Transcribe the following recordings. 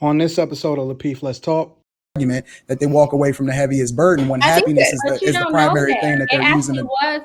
On this episode of Lapeef, Let's Talk. Argument that they walk away from the heaviest burden when I think happiness that, is the primary thing that it they're using. actually was.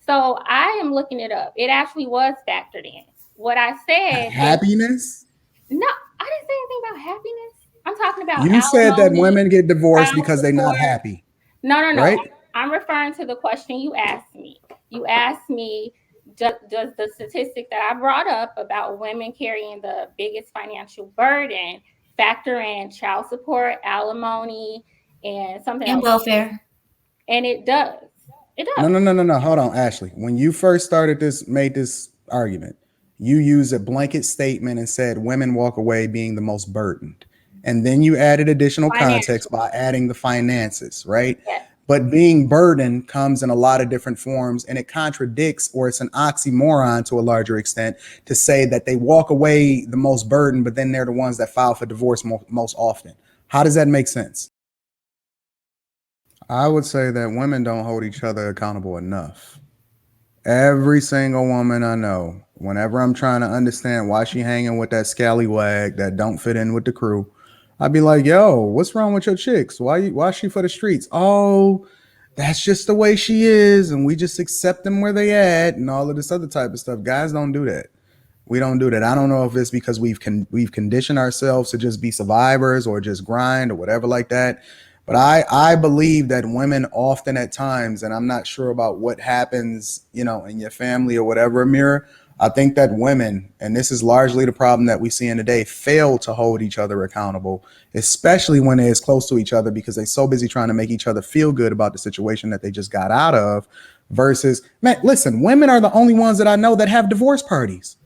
So I am looking it up. It actually was factored in. What I said. Happiness? No, I didn't say anything about happiness. I'm talking about. You said that women get divorced because they're not happy. No. Right? I'm referring to the question you asked me. You asked me, does the statistic that I brought up about women carrying the biggest financial burden factor in child support, alimony, and something else? Welfare. And it does. It does. No. Hold on, Ashley. When you first made this argument, you used a blanket statement and said women walk away being the most burdened. And then you added additional context by adding the finances, right? Yes. But being burdened comes in a lot of different forms, and it contradicts, or it's an oxymoron to a larger extent, to say that they walk away the most burdened, but then they're the ones that file for divorce most often. How does that make sense? I would say that women don't hold each other accountable enough. Every single woman I know, whenever I'm trying to understand why she hanging with that scallywag that don't fit in with the crew, I'd be like, yo, what's wrong with your chicks? Why she for the streets? Oh, that's just the way she is, and we just accept them where they at and all of this other type of stuff. Guys don't do that. We don't do that. I don't know if it's because we've conditioned ourselves to just be survivors or just grind or whatever like that. But I believe that women often at times, and I'm not sure about what happens, in your family or whatever, Amira, I think that women, and this is largely the problem that we see in today, fail to hold each other accountable, especially when they're as close to each other because they're so busy trying to make each other feel good about the situation that they just got out of versus, man, listen, women are the only ones that I know that have divorce parties.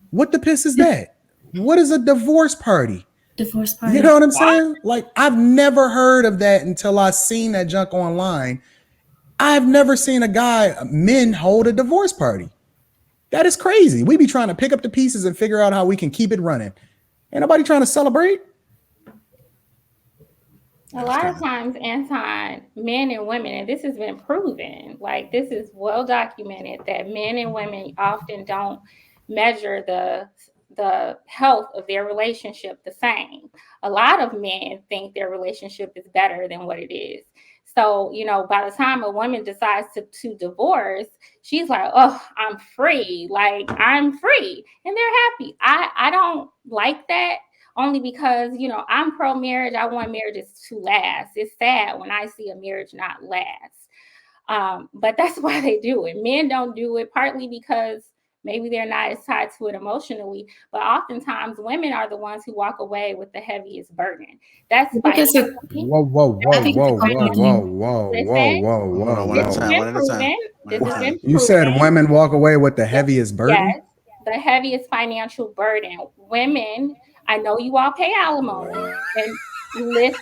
What the piss is that? What is a divorce party? Divorce party. You know what I'm saying? Like, I've never heard of that until I seen that junk online. I've never seen men hold a divorce party. That is crazy. We be trying to pick up the pieces and figure out how we can keep it running. Ain't nobody trying to celebrate. A lot of times, Anton, men and women, and this has been proven, like this is well documented, that men and women often don't measure the health of their relationship the same. A lot of men think their relationship is better than what it is. So, by the time a woman decides to divorce, she's like, oh, I'm free. Like, I'm free. And they're happy. I don't like that, only because, I'm pro-marriage. I want marriages to last. It's sad when I see a marriage not last. But that's why they do it. Men don't do it partly because maybe they're not as tied to it emotionally, but oftentimes women are the ones who walk away with the heaviest burden. That's whoa. You said women walk away with the heaviest burden? Yes, the heaviest financial burden. Women, I know you all pay alimony, and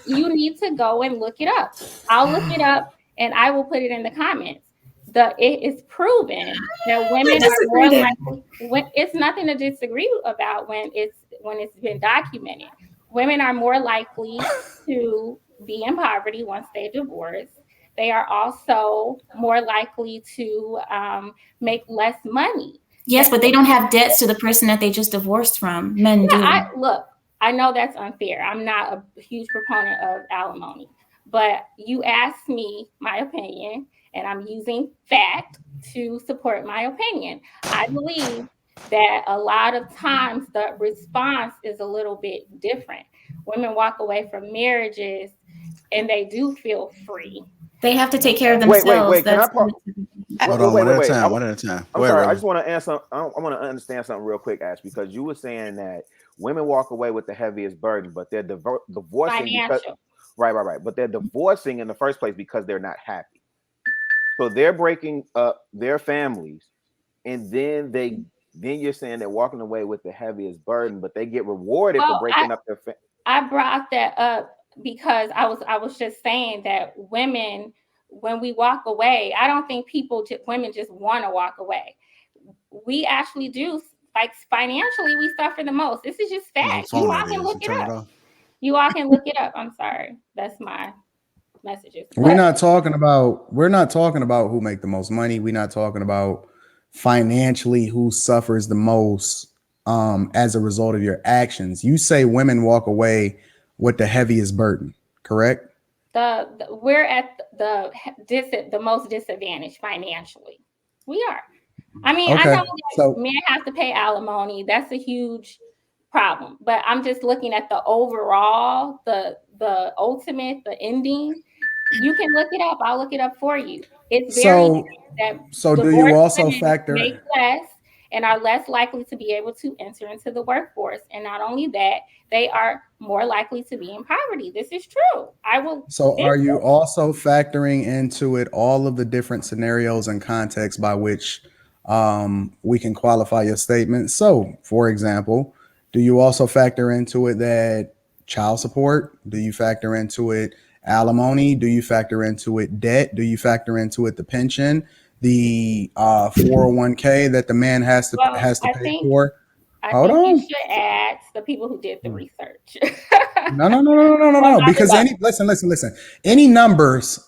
you need to go and look it up. I'll look it up and I will put it in the comments. It is proven that women are more likely. It's nothing to disagree about when it's been documented. Women are more likely to be in poverty once they divorce. They are also more likely to make less money. Yes, but they don't have debts to the person that they just divorced from. Men do. I know that's unfair. I'm not a huge proponent of alimony, but you asked me my opinion, and I'm using fact to support my opinion. I believe that a lot of times the response is a little bit different. Women walk away from marriages and they do feel free. They have to take care of themselves. Wait. Hold on, one at a time. I'm sorry. I just want to answer. I want to understand something real quick, Ash, because you were saying that women walk away with the heaviest burden, but they're divorcing because, right. But they're divorcing in the first place because they're not happy. So they're breaking up their families, and then you're saying they're walking away with the heaviest burden, but they get rewarded for breaking up their family. I brought that up because I was just saying that women, when we walk away, I don't think women just want to walk away. We actually do, like financially, we suffer the most. This is just fact. You all can look it up. You all can look it up. I'm sorry. That's my messages. We're not talking about who make the most money. We're not talking about financially who suffers the most as a result of your actions. You say women walk away with the heaviest burden, correct? We're at the most disadvantaged financially. We are. I mean, okay. I know that men have to pay alimony. That's a huge problem. But I'm just looking at the overall, the ultimate, the ending. You can look it up. I'll look it up for you. It's very so do you also factor make less and are less likely to be able to enter into the workforce. And not only that, they are more likely to be in poverty. This is true. So are you also factoring into it all of the different scenarios and contexts by which we can qualify your statement? So, for example, do you also factor into it that child support? Do you factor into it alimony? Do you factor into it debt? Do you factor into it the pension, the 401k that the man has to pay for? I think you should ask the people who did the research. No. Because listen. Any numbers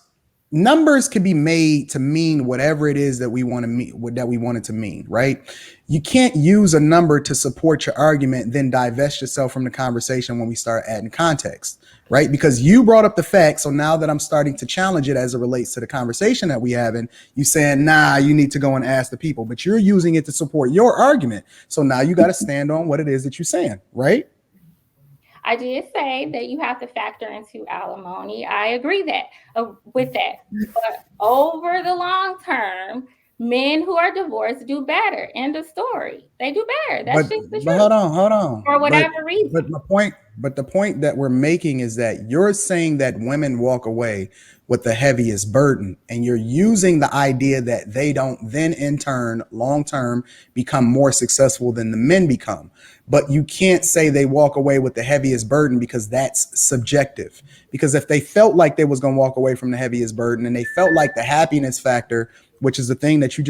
can be made to mean whatever it is that we want to mean, that we want it to mean, right? You can't use a number to support your argument, then divest yourself from the conversation when we start adding context, right? Because you brought up the fact. So now that I'm starting to challenge it as it relates to the conversation that we having, you saying, nah, you need to go and ask the people, but you're using it to support your argument. So now you got to stand on what it is that you're saying, right? I did say that you have to factor into alimony. I agree with that. But over the long term, men who are divorced do better. End of story. They do better. That's just the truth. But hold on. For whatever reason. But the point that we're making is that you're saying that women walk away with the heaviest burden, and you're using the idea that they don't then in turn, long term, become more successful than the men become. But you can't say they walk away with the heaviest burden, because that's subjective. Because if they felt like they was going to walk away from the heaviest burden, and they felt like the happiness factor, which is the thing that you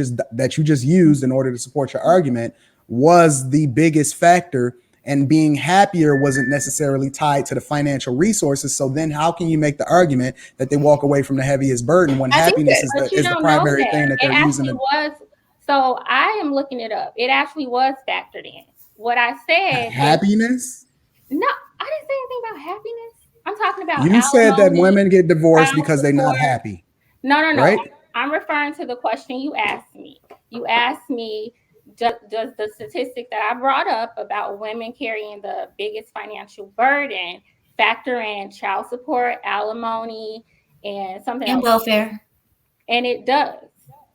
just used in order to support your argument, was the biggest factor, and being happier wasn't necessarily tied to the financial resources. So then how can you make the argument that they walk away from the heaviest burden when happiness is the primary thing that they're using? So I am looking it up. It actually was factored in. What I said. Happiness? No, I didn't say anything about happiness. I'm talking about. You said that women get divorced because they're not happy. No. Right? I'm referring to the question you asked me. You asked me, does the statistic that I brought up about women carrying the biggest financial burden factor in child support, alimony, and something else? Welfare. And it does.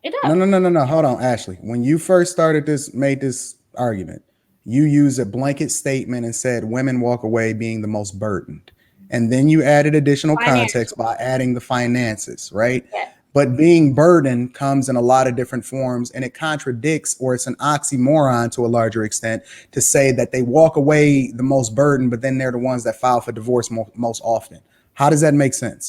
It does. No. Hold on, Ashley. When you first made this argument, you used a blanket statement and said women walk away being the most burdened. And then you added additional context by adding the finances, right? Yes. But being burdened comes in a lot of different forms, and it contradicts, or it's an oxymoron to a larger extent, to say that they walk away the most burdened, but then they're the ones that file for divorce most often. How does that make sense?